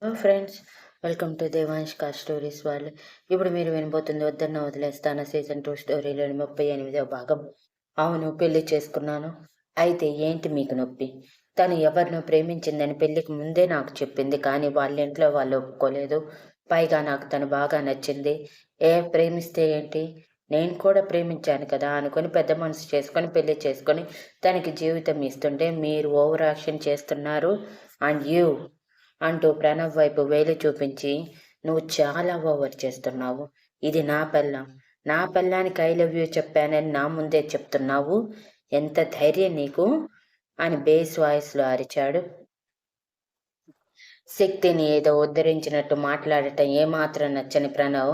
Hello friends, welcome to దేవాంష్కా stories వాళ్ళు. ఇప్పుడు మీరు వినబోతుంది వద్దన్న వదిలేస్తాను సీజన్ 2 స్టోరీలోని 38వ భాగం. అవును, పెళ్లి చేసుకున్నాను. అయితే ఏంటి మీకు నొప్పి? తను ఎవరినో ప్రేమించిందని పెళ్లికి ముందే నాకు చెప్పింది, కానీ వాళ్ళ ఇంట్లో వాళ్ళు ఒప్పుకోలేదు. పైగా నాకు తను బాగా నచ్చింది. ప్రేమిస్తే ఏంటి? నేను కూడా ప్రేమించాను కదా అనుకొని పెద్ద మనసు చేసుకొని పెళ్లి చేసుకొని తనకి జీవితం ఇస్తుంటే మీరు ఓవర్ యాక్షన్ చేస్తున్నారు. అండ్ యూ అంటూ ప్రణవ్ వైపు వేలు చూపించి, నువ్వు చాలా ఓవర్ చేస్తున్నావు. ఇది నా పెళ్ళాం. నా పెళ్ళానికి ఐ లవ్ యూ చెప్పానని నా ముందే చెప్తున్నావు. ఎంత ధైర్యం నీకు? అని బేస్ వాయిస్లో అరిచాడు. శక్తిని ఏదో ఉద్ధరించినట్టు మాట్లాడటం ఏమాత్రం నచ్చని ప్రణవ్,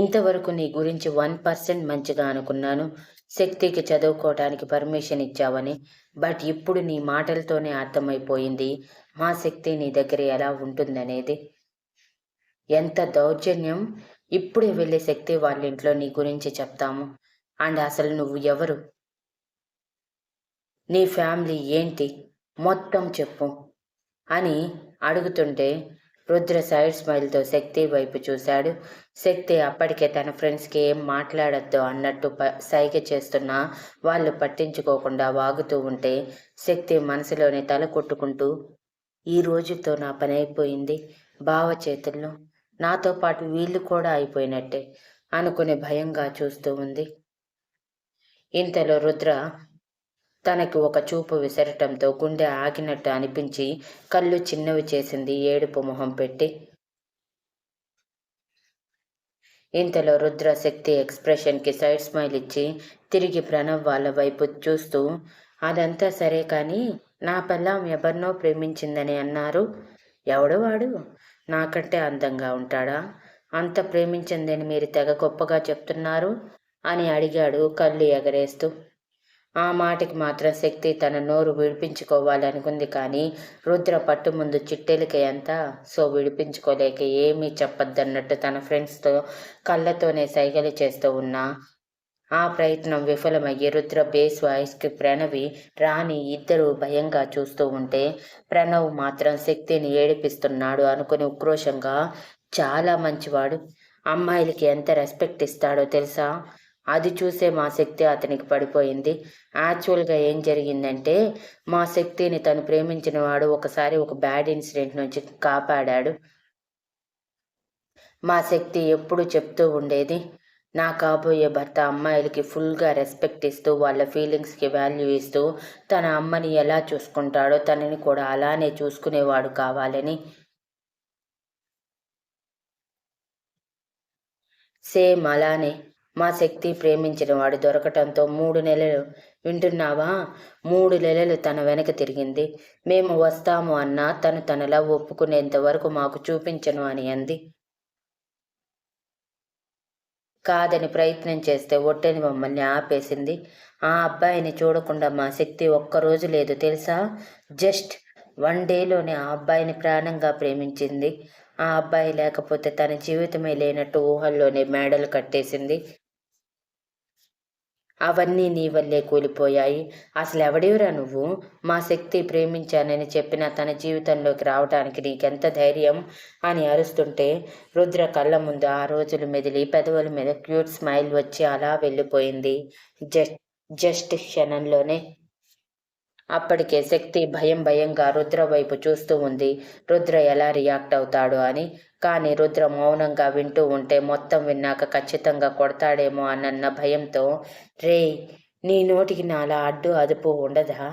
ఇంతవరకు నీ గురించి 1% మంచిగా అనుకున్నాను. శక్తికి చదువుకోవటానికి పర్మిషన్ ఇచ్చావని. బట్ ఇప్పుడు నీ మాటలతోనే అర్థమైపోయింది మా శక్తి నీ దగ్గర ఎలా ఉంటుందనేది. ఎంత దౌర్జన్యం! ఇప్పుడే వెళ్ళే శక్తి వాళ్ళ ఇంట్లో నీ గురించి చెప్తాము. అండ్ అసలు నువ్వు ఎవరు? నీ ఫ్యామిలీ ఏంటి? మొత్తం చెప్పు అని అడుగుతుంటే రుద్ర సైడ్ స్మైల్తో శక్తి వైపు చూశాడు. శక్తి అప్పటికే తన ఫ్రెండ్స్కి ఏం మాట్లాడొద్దు అన్నట్టు సైగ చేస్తున్నా వాళ్ళు పట్టించుకోకుండా వాగుతూ ఉంటే శక్తి మనసులోనే తల కొట్టుకుంటూ, ఈ రోజుతో నా పని అయిపోయింది బావ చేతుల్లో, నాతో పాటు వీళ్ళు కూడా అయిపోయినట్టే అనుకుని భయంగా చూస్తూ ఉంది. ఇంతలో రుద్ర తనకి ఒక చూపు విసరటంతో గుండె ఆగినట్టు అనిపించి కళ్ళు చిన్నవి చేసింది ఏడుపు మొహం పెట్టి. ఇంతలో రుద్ర శక్తి ఎక్స్ప్రెషన్కి సైడ్ స్మైల్ ఇచ్చి తిరిగి ప్రణవ్ వాళ్ళ వైపు చూస్తూ, అదంతా సరే కానీ నా పెళ్ళాం ఎవరినో ప్రేమించిందని అన్నారు. ఎవడు వాడు? నాకంటే అందంగా ఉంటాడా? అంత ప్రేమించిందని మీరు తెగ గొప్పగా చెప్తున్నారు అని అడిగాడు కళ్ళు ఎగరేస్తూ. ఆ మాటకి మాత్రం శక్తి తన నోరు విడిపించుకోవాలనుకుంది, కానీ రుద్ర పట్టు ముందు చిట్టెలిక ఎంత, సో విడిపించుకోలేక ఏమీ చెప్పొద్దన్నట్టు తన ఫ్రెండ్స్తో కళ్ళతోనే సైగలు చేస్తూ ఉన్నా ఆ ప్రయత్నం విఫలమయ్యి రుద్ర బేస్ వాయిస్కి ప్రణవి, రాణి ఇద్దరూ భయంగా చూస్తూ ఉంటే ప్రణవ్ మాత్రం శక్తిని ఏడిపిస్తున్నాడు అనుకుని ఉక్రోషంగా, చాలా మంచివాడు, అమ్మాయిలకి ఎంత రెస్పెక్ట్ ఇస్తాడో తెలుసా? అది చూసే మా శక్తి అతనికి పడిపోయింది. యాక్చువల్గా ఏం జరిగిందంటే మా శక్తిని తను ప్రేమించిన వాడు ఒకసారి ఒక బ్యాడ్ ఇన్సిడెంట్ నుంచి కాపాడాడు. మా శక్తి ఎప్పుడు చెప్తూ ఉండేది, నా కాబోయే భర్త అమ్మాయిలకి ఫుల్గా రెస్పెక్ట్ ఇస్తూ వాళ్ళ ఫీలింగ్స్కి వాల్యూ ఇస్తూ తన అమ్మని ఎలా చూసుకుంటాడో తనని కూడా అలానే చూసుకునేవాడు కావాలని. సేమ్ అలానే మా శక్తి ప్రేమించిన వాడు దొరకటంతో 3 నెలలు, వింటున్నావా, 3 నెలలు తన వెనక తిరిగింది. మేము వస్తాము అన్నా తను తనలా ఒప్పుకునేంత వరకు మాకు చూపించను అని అంది. కాదని ప్రయత్నం చేస్తే ఒట్టని మమ్మల్ని ఆపేసింది. ఆ అబ్బాయిని చూడకుండా మా శక్తి ఒక్కరోజు లేదు తెలుసా? జస్ట్ 1 డేలోనే ఆ అబ్బాయిని ప్రాణంగా ప్రేమించింది. ఆ అబ్బాయి లేకపోతే తన జీవితమే లేనట్టు ఊహల్లోనే మేడలు కట్టేసింది. అవన్నీ నీ వల్లే కూలిపోయాయి. అసలు ఎవడివిరా నువ్వు? మా శక్తి ప్రేమించానని చెప్పిన తన జీవితంలోకి రావటానికి నీకెంత ధైర్యం అని అరుస్తుంటే రుద్ర కళ్ళ ముందు ఆ రోజులు మెదిలి పెదవుల మీద క్యూట్ స్మైల్ వచ్చి అలా వెళ్ళిపోయింది. జస్ట్ క్షణంలోనే. అప్పటికే శక్తి భయంగా రుద్ర వైపు చూస్తూ ఉంది, రుద్ర ఎలా రియాక్ట్ అవుతాడు అని. కానీ రుద్ర మౌనంగా వింటూ ఉంటే మొత్తం విన్నాక ఖచ్చితంగా కొడతాడేమో అన్న భయంతో, రేయ్, నీ నోటికి నాలా అడ్డు అదుపు ఉండదా?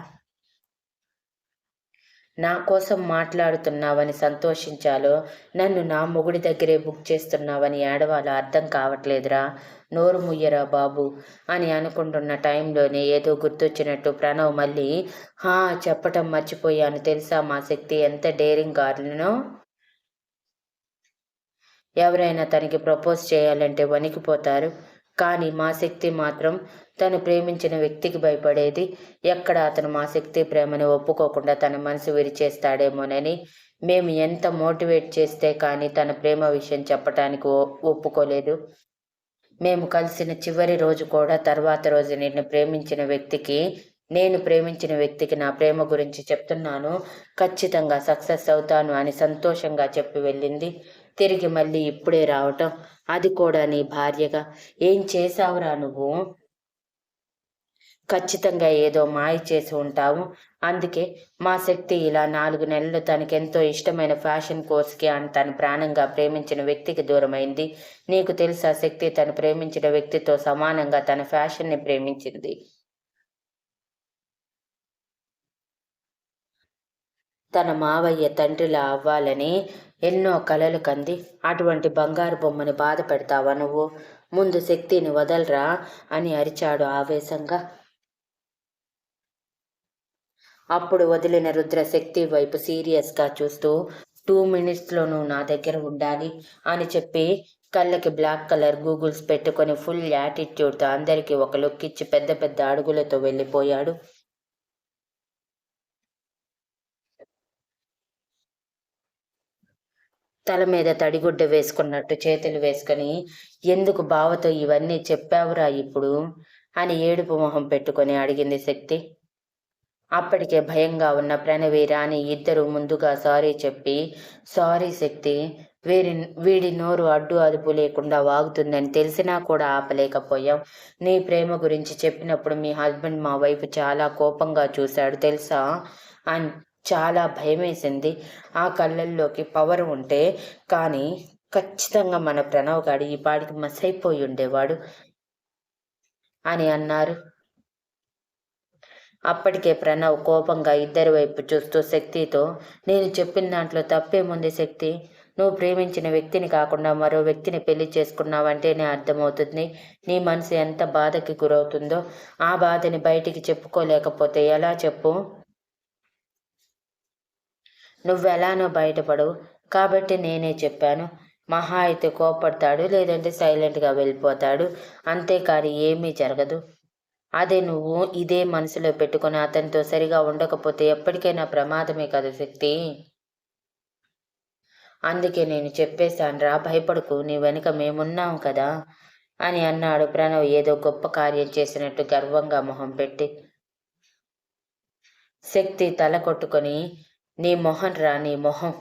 నా కోసం మాట్లాడుతున్నావని సంతోషించాలో, నన్ను నా మొగుడి దగ్గరే బుక్ చేస్తున్నావని ఏడవాలో అర్థం కావట్లేదురా. నోరు ముయ్యరా బాబు అని అనుకుంటున్న టైంలోనే ఏదో గుర్తొచ్చినట్టు ప్రణవ్ మళ్ళీ, చెప్పటం మర్చిపోయాను తెలుసా, మా శక్తి ఎంత డేరింగ్ గార్లనో. ఎవరైనా తనకి ప్రపోజ్ చేయాలంటే వణికిపోతారు. కానీ మా శక్తి మాత్రం తను ప్రేమించిన వ్యక్తికి భయపడేది. ఎక్కడ అతను మా శక్తి ప్రేమని ఒప్పుకోకుండా తన మనసు విరిచేస్తాడేమోనని. మేము ఎంత మోటివేట్ చేస్తే కానీ తన ప్రేమ విషయం చెప్పటానికి ఒప్పుకోలేదు. మేము కలిసిన చివరి రోజు కూడా తర్వాత రోజు నిన్ను ప్రేమించిన వ్యక్తికి నేను ప్రేమించిన వ్యక్తికి నా ప్రేమ గురించి చెప్తున్నాను. ఖచ్చితంగా సక్సెస్ అవుతాను అని సంతోషంగా చెప్పి వెళ్ళింది. తిరిగి మళ్ళీ ఇప్పుడే రావటం, అది కూడా నీ భార్యగా. ఏం చేశావురా నువ్వు? ఖచ్చితంగా ఏదో మాయ చేసి ఉంటావు. అందుకే మా శక్తి ఇలా 4 నెలలు తనకెంతో ఇష్టమైన ఫ్యాషన్ కోర్స్‌కి తను ప్రాణంగా ప్రేమించిన వ్యక్తికి దూరమైంది. నీకు తెలుసా శక్తి తను ప్రేమించిన వ్యక్తితో సమానంగా తన ఫ్యాషన్‌ని ప్రేమించింది. తన మావయ్య తండ్రిలా అవ్వాలని ఎన్నో కలలు కంది. అటువంటి బంగారు బొమ్మని బాధ పెడతావా నువ్వు? ముందు శక్తిని వదల్రా అని అరిచాడు ఆవేశంగా. అప్పుడు వదిలిన రుద్ర శక్తి వైపు సీరియస్‌గా చూస్తూ 2 మినిట్స్‌లో నువ్వు నా దగ్గర ఉండాలి అని చెప్పి కళ్ళకి బ్లాక్ కలర్ గూగుల్స్ పెట్టుకొని ఫుల్ యాటిట్యూడ్‌తో అందరికీ ఒక లుక్ ఇచ్చి పెద్ద పెద్ద అడుగులతో వెళ్ళిపోయాడు. తల మీద తడిగుడ్డ వేసుకున్నట్టు చేతులు వేసుకొని, "ఎందుకు బావతో ఇవన్నీ చెప్పావురా ఇప్పుడు?" అని ఏడుపు మొహం పెట్టుకొని అడిగింది శక్తి. అప్పటికే భయంగా ఉన్న ప్రణవి, రాణి ఇద్దరూ ముందుగా సారీ చెప్పి, "సారీ శక్తి, వీరి వీడి నోరు అడ్డు అదుపు లేకుండా వాగుతుందని తెలిసినా కూడా ఆపలేకపోయాం. నీ ప్రేమ గురించి చెప్పినప్పుడు మీ హస్బెండ్ మా వైపు చాలా కోపంగా చూశాడు తెలుసా? అన్ చాలా భయమేసింది. ఆ కళ్ళల్లోకి పవర్ ఉంటే కానీ ఖచ్చితంగా మన ప్రణవ్ గాడు ఈ పాటికి మసైపోయి ఉండేవాడు" అని అన్నారు. అప్పటికే ప్రణవ్ కోపంగా ఇద్దరి వైపు చూస్తూ శక్తితో, "నేను చెప్పిన దాంట్లో తప్పేముంది శక్తి? నువ్వు ప్రేమించిన వ్యక్తిని కాకుండా మరో వ్యక్తిని పెళ్లి చేసుకున్నావంటేనే అర్థమవుతుంది నీ మనసు ఎంత బాధకి గురవుతుందో. ఆ బాధని బయటికి చెప్పుకోలేకపోతే ఎలా చెప్పు? నువ్వెలానో బయటపడవు. కాబట్టి నేనే చెప్పాను. మహా అయితే కోప్పడతాడు, లేదంటే సైలెంట్‌గా వెళ్ళిపోతాడు. అంతేకానీ ఏమీ జరగదు. అదే నువ్వు ఇదే మనసులో పెట్టుకొని అతనితో సరిగా ఉండకపోతే ఎప్పటికైనా ప్రమాదమే కదా శక్తి. అందుకే నేను చెప్పేశానురా భయపడకు నీ వెనుక మేమున్నాం కదా అని అన్నాడు ప్రణవ్ ఏదో గొప్ప కార్యం చేసినట్టు గర్వంగా మొహం పెట్టి. శక్తి తల కొట్టుకొని, నీ మొహం రా నీ మొహం.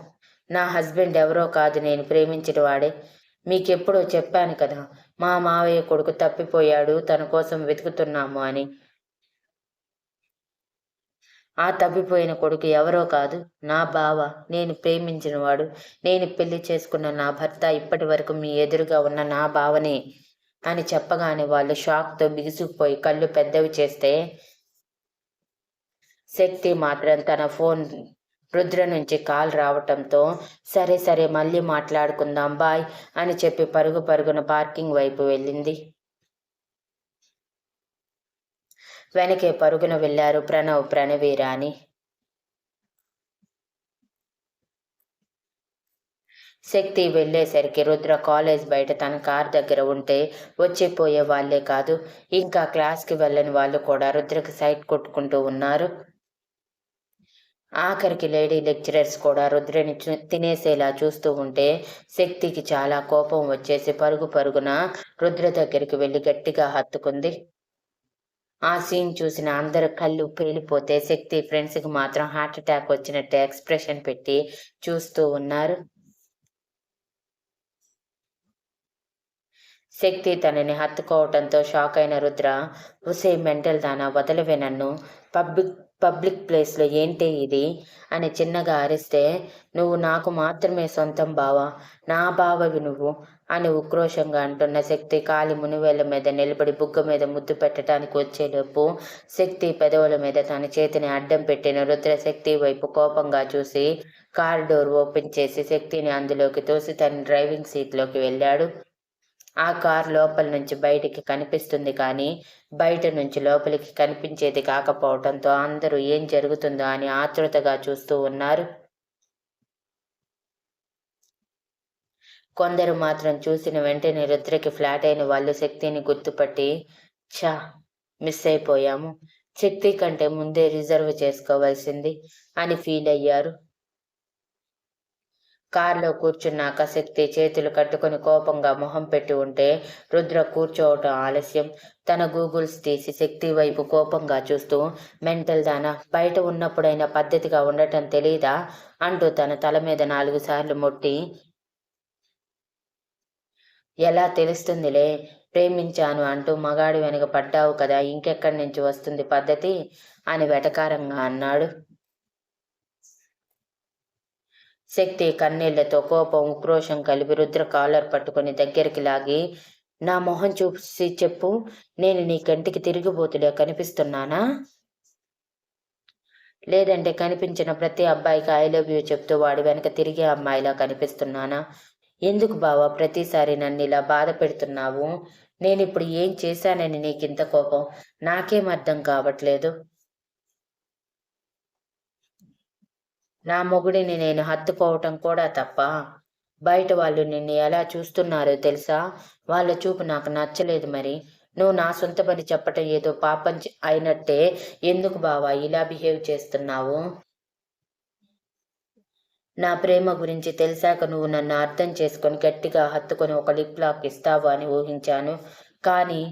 నా హస్బెండ్ ఎవరో కాదు నేను ప్రేమించిన వాడే. మీకెప్పుడో చెప్పాను కదా మా మావయ్య కొడుకు తప్పిపోయాడు తన కోసం వెతుకుతున్నాము అని. ఆ తప్పిపోయిన కొడుకు ఎవరో కాదు నా బావ. నేను ప్రేమించినవాడు. నేను పెళ్లి చేసుకున్న నా భర్త ఇప్పటివరకు మీ ఎదురుగా ఉన్న నా బావనే అని చెప్పగానే వాళ్ళు షాక్‌తో బిగుసుకుపోయి కళ్ళు పెద్దవి చేస్తే, శక్తి మాత్రం తన ఫోన్ రుద్ర నుంచి కాల్ రావటంతో, సరే సరే మళ్ళీ మాట్లాడుకుందాం బాయ్ అని చెప్పి పరుగు పరుగున పార్కింగ్ వైపు వెళ్ళింది. వెనకే పరుగున వెళ్లారు ప్రణవ్, ప్రణవి, రాణి. శక్తి వెళ్ళేసరికి రుద్ర కాలేజ్ బయట తన కార్ దగ్గర ఉంటే వచ్చిపోయే వాళ్లే కాదు, ఇంకా క్లాస్‌కి వెళ్ళని వాళ్ళు కూడా రుద్రకి సైట్ కొట్టుకుంటూ ఉన్నారు. ఆఖరికి లేడీ లెక్చరర్స్ కూడా రుద్రని తినేసేలా చూస్తూ ఉంటే శక్తికి చాలా కోపం వచ్చేసి పరుగు పరుగున రుద్ర దగ్గరికి వెళ్లి గట్టిగా హత్తుకుంది. ఆ సీన్ చూసిన అందరి కళ్ళు పేలిపోతే శక్తి ఫ్రెండ్స్‌కి మాత్రం హార్ట్ అటాక్ వచ్చినట్టు ఎక్స్‌ప్రెషన్ పెట్టి చూస్తూ ఉన్నారు. శక్తి తనని హత్తుకోవటంతో షాకైన రుద్ర, ఒసేయ్ మెంటల్ దానా వదలవే నన్ను. పబ్లిక్ పబ్లిక్ ప్లేస్‌లో ఏంటే ఇది? అని చిన్నగా అరిస్తే, నువ్వు నాకు మాత్రమే సొంతం బావా! నా బావవి నువ్వు అని ఉక్రోషంగా అంటున్న శక్తి కాలి మునివేళ్ల మీద నిలబడి బుగ్గ మీద ముద్దు పెట్టడానికి వచ్చేలోపు శక్తి పెదవుల మీద తన చేతిని అడ్డం పెట్టిన రుద్ర శక్తి వైపు కోపంగా చూసి కారు డోర్ ఓపెన్ చేసి శక్తిని అందులోకి తోసి తన డ్రైవింగ్ సీట్‌లోకి వెళ్ళాడు. ఆ కారు లోపల నుంచి బయటికి కనిపిస్తుంది కానీ, బయట నుంచి లోపలికి కనిపించేది కాకపోవటంతో అందరూ ఏం జరుగుతుందో అని ఆతృతగా చూస్తూ ఉన్నారు. కొందరు మాత్రం చూసిన వెంటనే రుద్రకి ఫ్లాట్ అయిన వాళ్ళు శక్తిని గుర్తుపట్టి, ఛ! మిస్ అయిపోయాము. శక్తి కంటే ముందే రిజర్వ్ చేసుకోవాల్సింది అని ఫీల్ అయ్యారు. కారులో కూర్చున్నాక శక్తి చేతులు కట్టుకుని కోపంగా మొహం పెట్టి ఉంటే రుద్ర కూర్చోవటం ఆలస్యం. తన గూగుల్స్ తీసి శక్తి వైపు కోపంగా చూస్తూ, మెంటల్ దానా, బయట ఉన్నప్పుడైనా పద్ధతిగా ఉండటం తెలీదా అంటూ తన తల మీద 4 సార్లు మొట్టి, ఎలా తెలుస్తుందిలే, ప్రేమించాను అంటూ మగాడి వెనుక పడ్డావు కదా, ఇంకెక్కడి నుంచి వస్తుంది పద్ధతి అని వెటకారంగా అన్నాడు. శక్తి కన్నీళ్లతో కోపం, ఉక్రోషం కలిపి రుద్ర కాలర్ పట్టుకుని దగ్గరికి లాగి, నా మొహం చూసి చెప్పు, నేను నీ కంటికి తిరిగిపోతులే కనిపిస్తున్నానా? లేదంటే కనిపించిన ప్రతి అబ్బాయికి ఐ లవ్ యూ చెప్తూ వాడి వెనక తిరిగే అమ్మాయిలా కనిపిస్తున్నానా? ఎందుకు బావా ప్రతిసారి నన్ను ఇలా బాధ పెడుతున్నావు? నేనిప్పుడు ఏం చేశానని నీకింత కోపం? నాకేం అర్థం కావట్లేదు. నా మొగుడిని నేను హత్తుకోవటం కూడా తప్ప? బయట వాళ్ళు నిన్ను ఎలా చూస్తున్నారో తెలుసా? వాళ్ళ చూపు నాకు నచ్చలేదు మరి. నువ్వు నా సొంత పని చెప్పటం ఏదో పాపం అయినట్టే ఎందుకు బావా ఇలా బిహేవ్ చేస్తున్నావు? నా ప్రేమ గురించి తెలిసాక నువ్వు నన్ను అర్థం చేసుకొని గట్టిగా హత్తుకొని ఒక లిప్ లాక్ ఇస్తావు అని ఊహించాను. కానీ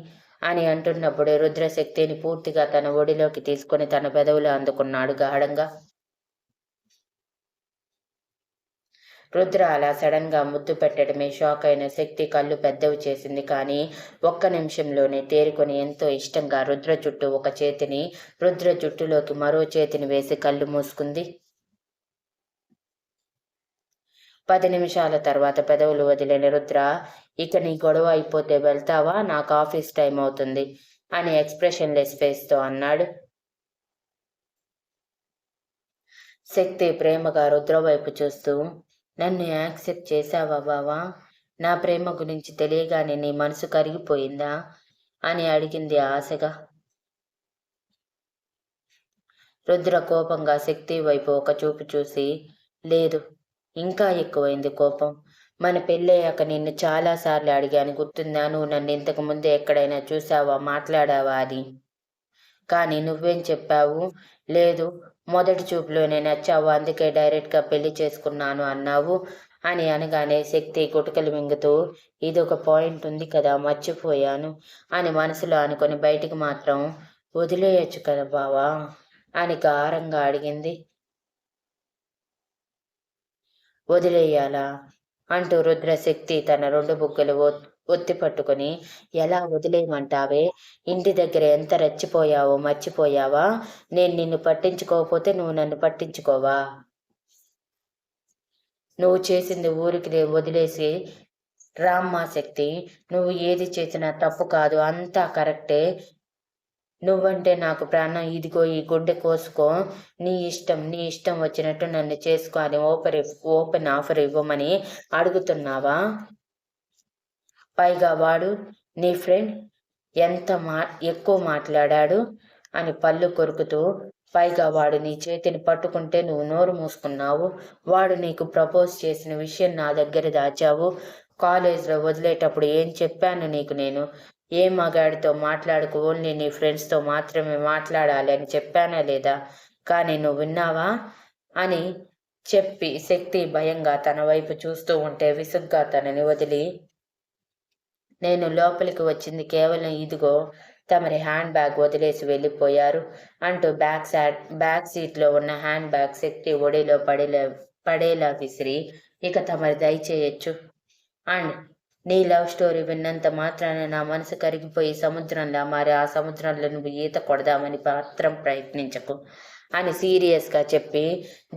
అని అంటున్నప్పుడే రుద్రశక్తిని పూర్తిగా తన ఒడిలోకి తీసుకొని తన పెదవులు అందుకున్నాడు గాఢంగా. రుద్ర అలా సడన్ గా ముద్దు పెట్టడమే షాక్ అయిన శక్తి కళ్ళు పెద్దవి చేసింది. కానీ ఒక్క నిమిషంలోనే తేరుకొని ఎంతో ఇష్టంగా రుద్ర చుట్టూ ఒక చేతిని, రుద్ర జుట్టులోకి మరో చేతిని వేసి కళ్ళు మూసుకుంది. 10 నిమిషాల తర్వాత పెదవులు వదిలిన రుద్ర, ఇక నీ గొడవ అయిపోతే వెళ్తావా, నాకు ఆఫీస్ టైం అవుతుంది అని ఎక్స్ప్రెషన్ లెస్ ఫేస్ తో అన్నాడు. శక్తి ప్రేమగా రుద్ర వైపు చూస్తూ, నన్ను యాక్సెప్ట్ చేశావా బావా? నా ప్రేమ గురించి తెలియగానే నీ మనసు కరిగిపోయిందా అని అడిగింది ఆశగా. రుద్ర కోపంగా శక్తి వైపు ఒక చూపు చూసి, లేదు, ఇంకా ఎక్కువైంది కోపం. మన పెళ్ళయ్యాక నిన్ను చాలాసార్లు అడిగాను, గుర్తుందా? నువ్వు నన్ను ఇంతకు ముందు ఎక్కడైనా చూసావా, మాట్లాడావా అని. కానీ నువ్వేం చెప్పావు? లేదు, మొదటి చూపులోనే నచ్చావు, అందుకే డైరెక్ట్గా పెళ్లి చేసుకున్నాను అన్నావు అని అనగానే శక్తి గుటకలు మింగుతూ, ఇదొక పాయింట్ ఉంది కదా, మర్చిపోయాను అని మనసులో అనుకొని బయటికి మాత్రం, వదిలేయచ్చు కదా బావా అని గారంగా అడిగింది. వదిలేయాలా అంటూ రుద్రశక్తి తన 2 బుగ్గలు ఒత్తి పట్టుకుని, ఎలా వదిలేయమంటావే? ఇంటి దగ్గర ఎంత రెచ్చిపోయావో మర్చిపోయావా? నేను నిన్ను పట్టించుకోకపోతే నువ్వు నన్ను పట్టించుకోవా? నువ్వు చేసింది ఊరికి వదిలేసి రామ్మా శక్తి, నువ్వు ఏది చేసినా తప్పు కాదు, అంతా కరెక్టే. నువ్వంటే నాకు ప్రాణం, ఇదిగో ఈ గుండె కోసుకో, నీ ఇష్టం వచ్చినట్టు నన్ను చేసుకో అని ఓపెన్ ఆఫర్ ఇవ్వమని అడుగుతున్నావా? పైగా వాడు నీ ఫ్రెండ్ ఎంత ఎక్కువ మాట్లాడాడు అని పళ్ళు కొరుకుతూ, పైగా వాడు నీ చేతిని పట్టుకుంటే నువ్వు నోరు మూసుకున్నావు. వాడు నీకు ప్రపోజ్ చేసిన విషయం నా దగ్గర దాచావు. కాలేజ్లో వదిలేటప్పుడు ఏం చెప్పాను నీకు నేను? ఏ మగాడితో మాట్లాడుకు, ఓన్లీ నీ ఫ్రెండ్స్తో మాత్రమే మాట్లాడాలి అని చెప్పానా లేదా? కానీ నువ్వు విన్నావా అని చెప్పి శక్తి భయంగా తన వైపు చూస్తూ ఉంటే విసుగ్గా తనని వదిలి, నేను లోపలికి వచ్చింది కేవలం ఇదిగో తమరి హ్యాండ్ బ్యాగ్ వదిలేసి వెళ్ళిపోయారు అంటూ బ్యాక్ సీట్లో ఉన్న హ్యాండ్ బ్యాగ్ శక్తి ఒడిలో పడేలా విసిరి, ఇక తమరి దయచేయచ్చు అండ్ నీ లవ్ స్టోరీ విన్నంత మాత్రాన నా మనసు కరిగిపోయి సముద్రంలా మారి ఆ సముద్రంలో నువ్వు ఈత కొడదామని మాత్రం ప్రయత్నించకు అని సీరియస్గా చెప్పి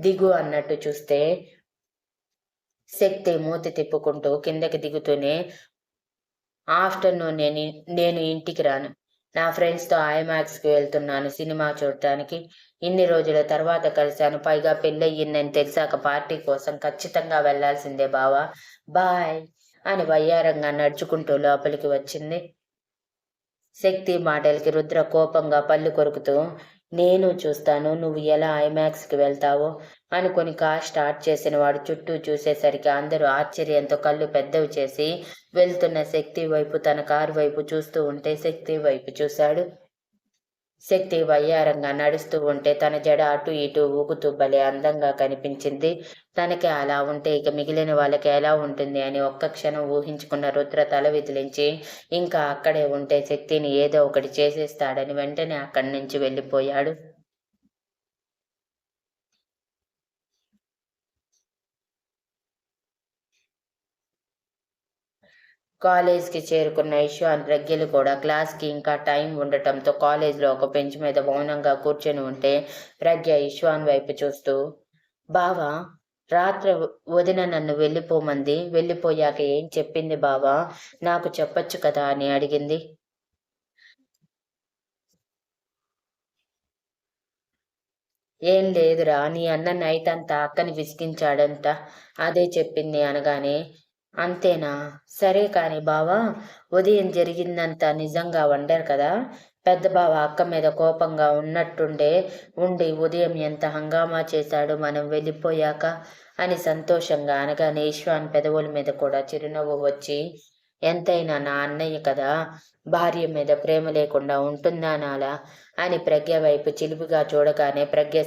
దిగు అన్నట్టు చూస్తే శక్తి మూతి తిప్పుకుంటూ కిందకి దిగుతూనే, ఆఫ్టర్నూన్ నేను ఇంటికి రాను, నా ఫ్రెండ్స్తో ఐమాక్స్కి వెళ్తున్నాను సినిమా చూడటానికి. ఇన్ని రోజుల తర్వాత కలిశాను, పైగా పెళ్ళయ్యిందని తెలిసాక పార్టీ కోసం ఖచ్చితంగా వెళ్లాల్సిందే బావా, బాయ్ అని వయ్యారంగా నడుచుకుంటూ లోపలికి వచ్చింది. శక్తి మాటలకి రుద్ర కోపంగా పళ్ళు కొరుకుతూ, నేను చూస్తాను నువ్వు ఎలా ఐమాక్స్కి వెళ్తావో అనుకుని కార్ స్టార్ట్ చేసిన వాడు చుట్టూ చూసేసరికి అందరూ ఆశ్చర్యంతో కళ్ళు పెద్దవి చేసి వెళ్తున్న శక్తి వైపు, తన కారు వైపు చూస్తూ ఉంటే శక్తి వైపు చూశాడు. శక్తి వయ్యారంగా నడుస్తూ ఉంటే తన జడ అటు ఇటు ఊగుతూ భలే అందంగా కనిపించింది. తనకి అలా ఉంటే ఇక మిగిలిన వాళ్ళకి ఎలా ఉంటుంది అని ఒక్క క్షణం ఊహించుకున్న రుద్ర తల విదిలించి ఇంకా అక్కడే ఉంటే శక్తిని ఏదో ఒకటి చేసేస్తాడని వెంటనే అక్కడి నుంచి వెళ్ళిపోయాడు. కాలేజ్‌కి చేరుకున్న ఇషాన్, రగ్గిలు కూడా క్లాస్‌కి ఇంకా టైం ఉండటంతో కాలేజ్‌లో ఒక బెంచ్ మీద మౌనంగా కూర్చొని ఉంటే ప్రగ్య ఇషాన్ వైపు చూస్తూ, బావా, రాత్రి వదిన నన్ను వెళ్ళిపోమంది. వెళ్ళిపోయాక ఏం చెప్పింది బావా? నాకు చెప్పొచ్చు కదా అని అడిగింది. ఏం లేదురా, నీ అన్న నైట్ అంతా అక్కని విసిగించాడంట. అదే చెప్పింది అనగానే, అంతేనా? సరే కాని బావా, ఉదయం జరిగిందంతా నిజంగా వండర్ కదా? పెద్ద బావ అక్క మీద కోపంగా ఉండి ఉదయం ఎంత హంగామా చేశాడో మనం వెళ్ళిపోయాక అని సంతోషంగా అనగానే ఈశ్వాన్ పెదవుల మీద కూడా చిరునవ్వు వచ్చి, ఎంతైనా నా అన్నయ్య కదా, భార్య మీద ప్రేమ లేకుండా ఉంటుందా నాలా అని ప్రజ్ఞ వైపు చిలిపిగా చూడగానే ప్రజ్ఞ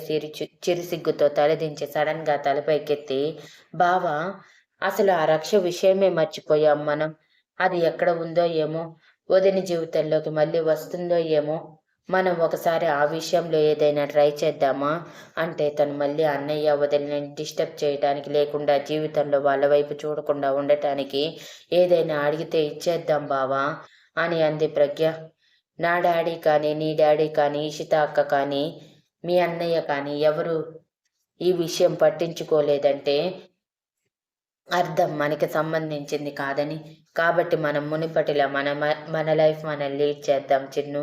చిరుసిగ్గుతో తలదించి సడన్ గా తలపైకెత్తి, బావా, అసలు ఆ రక్ష విషయమే మర్చిపోయాం మనం. అది ఎక్కడ ఉందో ఏమో, వదిన జీవితంలోకి మళ్ళీ వస్తుందో ఏమో. మనం ఒకసారి ఆ విషయంలో ఏదైనా ట్రై చేద్దామా? అంటే తను మళ్ళీ అన్నయ్య వదిలిని డిస్టర్బ్ చేయడానికి లేకుండా జీవితంలో వాళ్ళ వైపు చూడకుండా ఉండటానికి ఏదైనా అడిగితే ఇచ్చేద్దాం బావా అని అంది ప్రజ్ఞ. నా డాడీ కానీ, నీ డాడీ కానీ, ఇషిత అక్క కానీ, మీ అన్నయ్య కానీ ఎవరు ఈ విషయం పట్టించుకోలేదంటే అర్థం మనకి సంబంధించింది కాదని. కాబట్టి మనం మునుపటిలా మన లైఫ్ మనం లీడ్ చేద్దాం చిన్ను.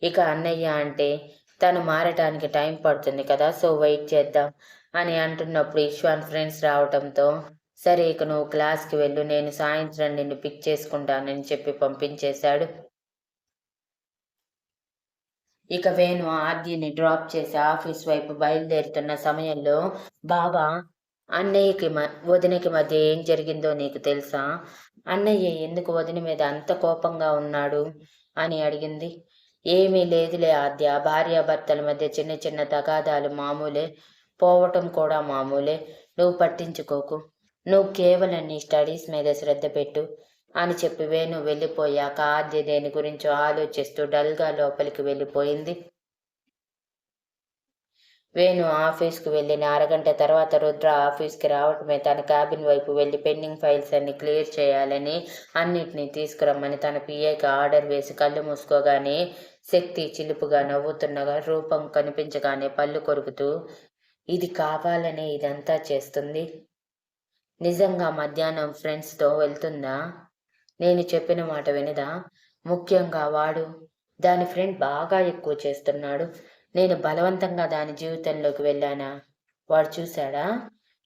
ఇక అన్నయ్య అంటే తను మారటానికి టైం పడుతుంది కదా, సో వెయిట్ చేద్దాం అని అంటున్నప్పుడు ఇష్వాన్ ఫ్రెండ్స్ రావటంతో, సరే ఇక నువ్వు క్లాస్కి వెళ్ళు, నేను సాయంత్రం నిన్ను పిక్ చేసుకుంటానని చెప్పి పంపించేశాడు. ఇక వేణు ఆద్యని డ్రాప్ చేసి ఆఫీస్ వైపు బయలుదేరుతున్న సమయంలో, బావా, వదినకి మధ్య ఏం జరిగిందో నీకు తెలుసా? అన్నయ్య ఎందుకు వదిన మీద అంత కోపంగా ఉన్నాడు అని అడిగింది. ఏమీ లేదులే ఆద్య, భార్యాభర్తల మధ్య చిన్న చిన్న తగాదాలు మామూలే, పోవటం కూడా మామూలే, నువ్వు పట్టించుకోకు. నువ్వు కేవలం నీ స్టడీస్ మీద శ్రద్ధ పెట్టు అని చెప్పి వేణు వెళ్ళిపోయాక ఆద్య దేని గురించో ఆలోచిస్తూ డల్గా లోపలికి వెళ్ళిపోయింది. వేణు ఆఫీస్కు వెళ్ళిన అరగంట తర్వాత రుద్ర ఆఫీస్కి రావటమే తన క్యాబిన్ వైపు వెళ్ళి పెండింగ్ ఫైల్స్ అన్ని క్లియర్ చేయాలని, అన్నిటినీ తీసుకురమ్మని తన పిఏకి ఆర్డర్ వేసి కళ్ళు మూసుకోగానే శక్తి చిలుపుగా నవ్వుతున్న రూపం కనిపించగానే పళ్ళు కొరుకుతూ, ఇది కావాలనే ఇదంతా చేస్తుంది. నిజంగా మధ్యాహ్నం ఫ్రెండ్స్తో వెళ్తుందా? నేను చెప్పిన మాట వినదా? ముఖ్యంగా వాడు దాని ఫ్రెండ్ బాగా ఎక్కువ చేస్తున్నాడు. నేను బలవంతంగా దాని జీవితంలోకి వెళ్ళానా? వాడు చూశాడా?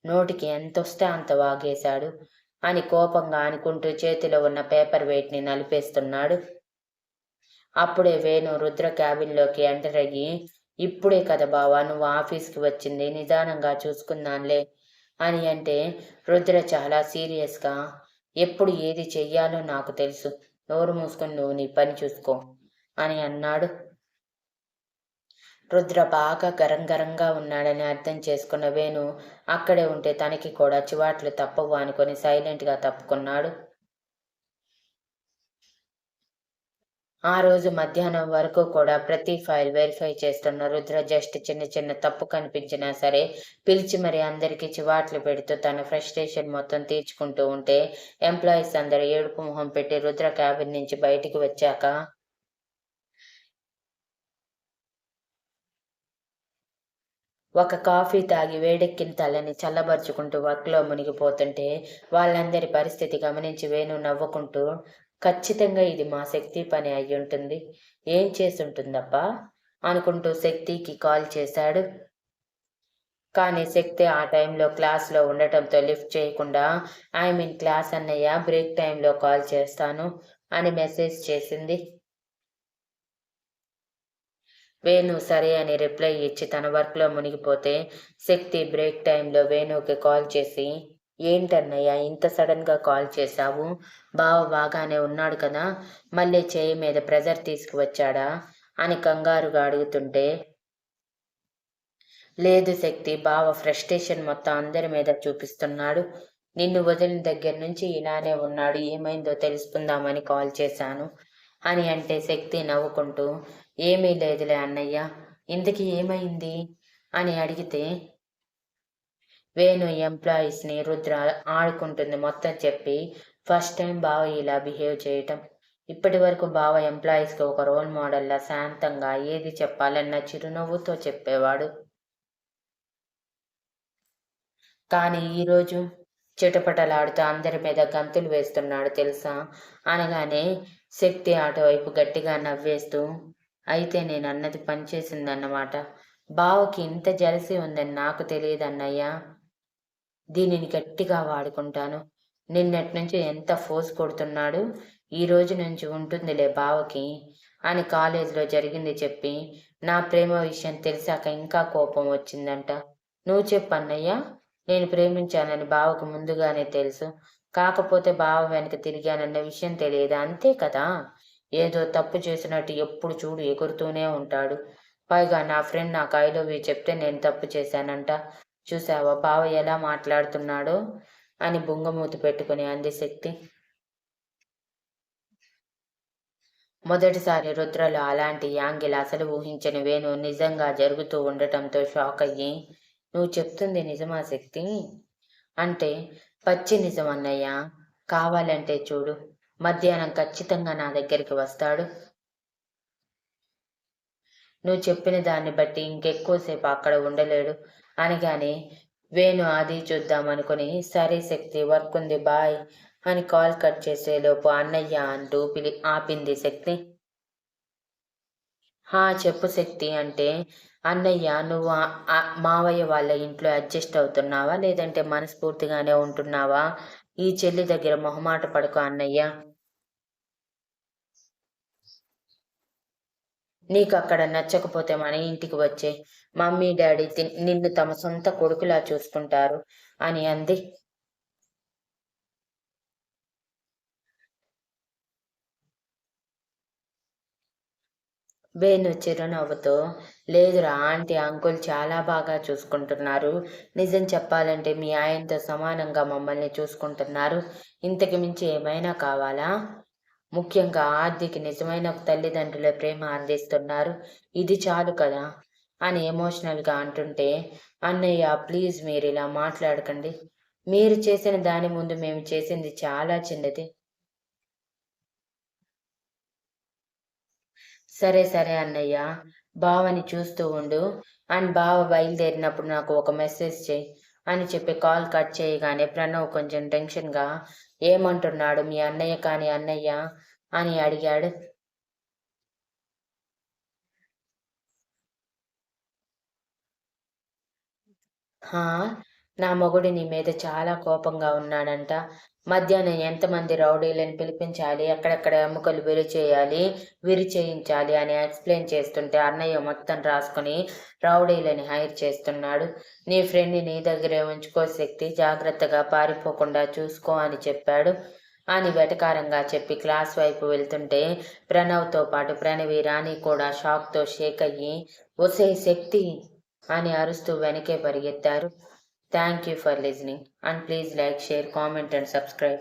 నోటికి ఎంతొస్తే అంత వాగేశాడు అని కోపంగా అనుకుంటూ చేతిలో ఉన్న పేపర్ వెయిట్ని నలిపేస్తున్నాడు. అప్పుడే వేణు రుద్ర క్యాబిన్లోకి ఎంటర్ అయ్యి, ఇప్పుడే కదా బావా నువ్వు ఆఫీస్కి వచ్చింది, నిదానంగా చూసుకున్నానులే అని అంటే రుద్ర చాలా సీరియస్గా, ఎప్పుడు ఏది చెయ్యాలో నాకు తెలుసు, నోరు మూసుకొని నువ్వు నీ పని చూసుకో అని అన్నాడు. రుద్ర బాగా గరంగా ఉన్నాడని అర్థం చేసుకున్న వేణు అక్కడే ఉంటే తనకి కూడా చివాట్లు తప్పవు అనుకొని సైలెంట్గా తప్పుకున్నాడు. ఆ రోజు మధ్యాహ్నం వరకు కూడా ప్రతి ఫైల్ వెరిఫై చేస్తున్న రుద్ర జస్ట్ చిన్న చిన్న తప్పు కనిపించినా సరే పిలిచి మరి అందరికీ చివాట్లు పెడుతూ తన ఫ్రస్ట్రేషన్ మొత్తం తీర్చుకుంటూ ఉంటే ఎంప్లాయీస్ అందరూ ఏడుపు మొహం పెట్టి రుద్ర క్యాబిన్ నుంచి బయటికి వచ్చాక ఒక కాఫీ తాగి వేడెక్కిన తలని చల్లబరుచుకుంటూ వర్క్లో మునిగిపోతుంటే వాళ్ళందరి పరిస్థితి గమనించి వేణు నవ్వుకుంటూ, ఖచ్చితంగా ఇది మా శక్తి పని అయ్యుంటుంది. ఏం చేసుంటుందబ్బా అనుకుంటూ శక్తికి కాల్ చేశాడు. కానీ శక్తి ఆ టైంలో క్లాస్లో ఉండటంతో లిఫ్ట్ చేయకుండా, ఐ మీన్ క్లాస్ అన్నయ్య, బ్రేక్ టైంలో కాల్ చేస్తాను అని మెసేజ్ చేసింది. వేణు సరే అని రిప్లై ఇచ్చి తన వర్క్లో మునిగిపోతే శక్తి బ్రేక్ టైంలో వేణుకి కాల్ చేసి, ఏంటన్నయ్య ఇంత సడన్గా కాల్ చేశావు? బావ బాగానే ఉన్నాడు కదా, మళ్ళీ చేయి మీద ప్రెజర్ తీసుకువచ్చాడా అని కంగారుగా అడుగుతుంటే, లేదు శక్తి, బావ ఫ్రస్ట్రేషన్ మొత్తం అందరి మీద చూపిస్తున్నాడు. నిన్ను వదిలిన దగ్గర నుంచి ఇలానే ఉన్నాడు. ఏమైందో తెలుసుకుందామని కాల్ చేశాను అని అంటే శక్తి నవ్వుకుంటూ, ఏమీ లేదులే అన్నయ్య, ఇంతకీ ఏమైంది అని అడిగితే, వేణు ఎంప్లాయీస్ని రుద్ర ఆడుకుంటుంది మొత్తం చెప్పి, ఫస్ట్ టైం బావ ఇలా బిహేవ్ చేయటం. ఇప్పటి వరకు బావ ఎంప్లాయీస్కి ఒక రోల్ మోడల్లా శాంతంగా ఏది చెప్పాలన్న చిరునవ్వుతో చెప్పేవాడు. కానీ ఈరోజు చిటపటలాడుతూ అందరి మీద గంతులు వేస్తున్నాడు తెలుసా అనగానే శక్తి అటువైపు గట్టిగా నవ్వేస్తూ, అయితే నేను అన్నది పనిచేసిందన్నమాట. బావకి ఇంత జలసి ఉందని నాకు తెలియదన్నయ్యా. దీనిని గట్టిగా వాడుకుంటాను. నిన్నటి నుంచి ఎంత ఫోర్స్ కొడుతున్నాడు. ఈ రోజు నుంచి ఉంటుందిలే బావకి అని కాలేజీలో జరిగింది చెప్పి, నా ప్రేమ విషయం తెలిసాక ఇంకా కోపం వచ్చిందంట. నువ్వు చెప్పు అన్నయ్య, నేను ప్రేమించానని బావకు ముందుగానే తెలుసు. కాకపోతే బావ వెనక తిరిగానన్న విషయం తెలియదు అంతే కదా. ఏదో తప్పు చేసినట్టు ఎప్పుడు చూడు ఎగురుతూనే ఉంటాడు. పైగా నా ఫ్రెండ్ నాకు ఐ లవ్ యూ చెప్తే నేను తప్పు చేశానంట. చూసావా బావ ఎలా మాట్లాడుతున్నాడో అని బుంగమూతి పెట్టుకుని అంది శక్తి. మొదటిసారి రుద్రలో అలాంటి యాంగిల్ అసలు ఊహించని వేణు నిజంగా జరుగుతూ ఉండటంతో షాక్ అయ్యి, నువ్వు చెప్తుంది నిజమా శక్తి అంటే, పచ్చి నిజం అన్నయ్య. కావాలంటే చూడు, మధ్యాహ్నం ఖచ్చితంగా నా దగ్గరికి వస్తాడు. నువ్వు చెప్పిన దాన్ని బట్టి ఇంకెక్కువసేపు అక్కడ ఉండలేడు అనగానే వేణు అది చూద్దామనుకుని, సరే శక్తి వర్క్ ఉంది బాయ్ అని కాల్ కట్ చేసేలోపు అన్నయ్య అంటూ ఆపింది శక్తి. హా చెప్పు శక్తి అంటే, అన్నయ్య నువ్వు మావయ్య వాళ్ళ ఇంట్లో అడ్జస్ట్ అవుతున్నావా లేదంటే మనస్ఫూర్తిగానే ఉంటున్నావా? ఈ చెల్లి దగ్గర మొహమాట పడుకో అన్నయ్య. నీకు అక్కడ నచ్చకపోతే మన ఇంటికి వచ్చే మమ్మీ డాడీ నిన్ను తమ సొంత కొడుకులా చూసుకుంటారు అని అంది. వేణు చిరునవ్వుతో, లేదురా ఆంటీ అంకుల్ చాలా బాగా చూసుకుంటున్నారు. నిజం చెప్పాలంటే మీ ఆయనతో సమానంగా మమ్మల్ని చూసుకుంటున్నారు. ఇంతకు మించి ఏమైనా కావాలా? ముఖ్యంగా ఆర్దికి నిజమైన తల్లిదండ్రుల ప్రేమ అందిస్తున్నారు. ఇది చాలు కదా అని ఎమోషనల్గా అంటుంటే, అన్నయ్య ప్లీజ్ మీరు ఇలా మాట్లాడకండి. మీరు చేసిన దాని ముందు మేము చేసింది చాలా చిన్నది. సరే సరే అన్నయ్య, బావని చూస్తూ ఉండు అండ్ బావ బయలుదేరినప్పుడు నాకు ఒక మెసేజ్ చేయి అని చెప్పి కాల్ కట్ చేయగానే ప్రణవ్ కొంచెం టెన్షన్గా, ఏమంటున్నాడు మీ అన్నయ్య కాని అన్నయ్య అని అడిగాడు. హా, నా మొగుడు నీ మీద చాలా కోపంగా ఉన్నాడంట. మధ్యాహ్నం ఎంతమంది రౌడీలను పిలిపించాలి, ఎక్కడెక్కడ ఎముకలు విరి చేయించాలి అని ఎక్స్ప్లెయిన్ చేస్తుంటే అన్నయ్య మొత్తం రాసుకుని రౌడీలని హైర్ చేస్తున్నాడు. నీ ఫ్రెండ్ని నీ దగ్గరే ఉంచుకో శక్తి, జాగ్రత్తగా పారిపోకుండా చూసుకో అని చెప్పాడు అని వెటకారంగా చెప్పి క్లాస్ వైపు వెళ్తుంటే ప్రణవ్తో పాటు ప్రణవి రాణి కూడా షాక్తో షేక్ అయ్యి, ఒసే శక్తి అని అరుస్తూ వెనకే పరిగెత్తారు. Thank you for listening and please like, share, comment and subscribe.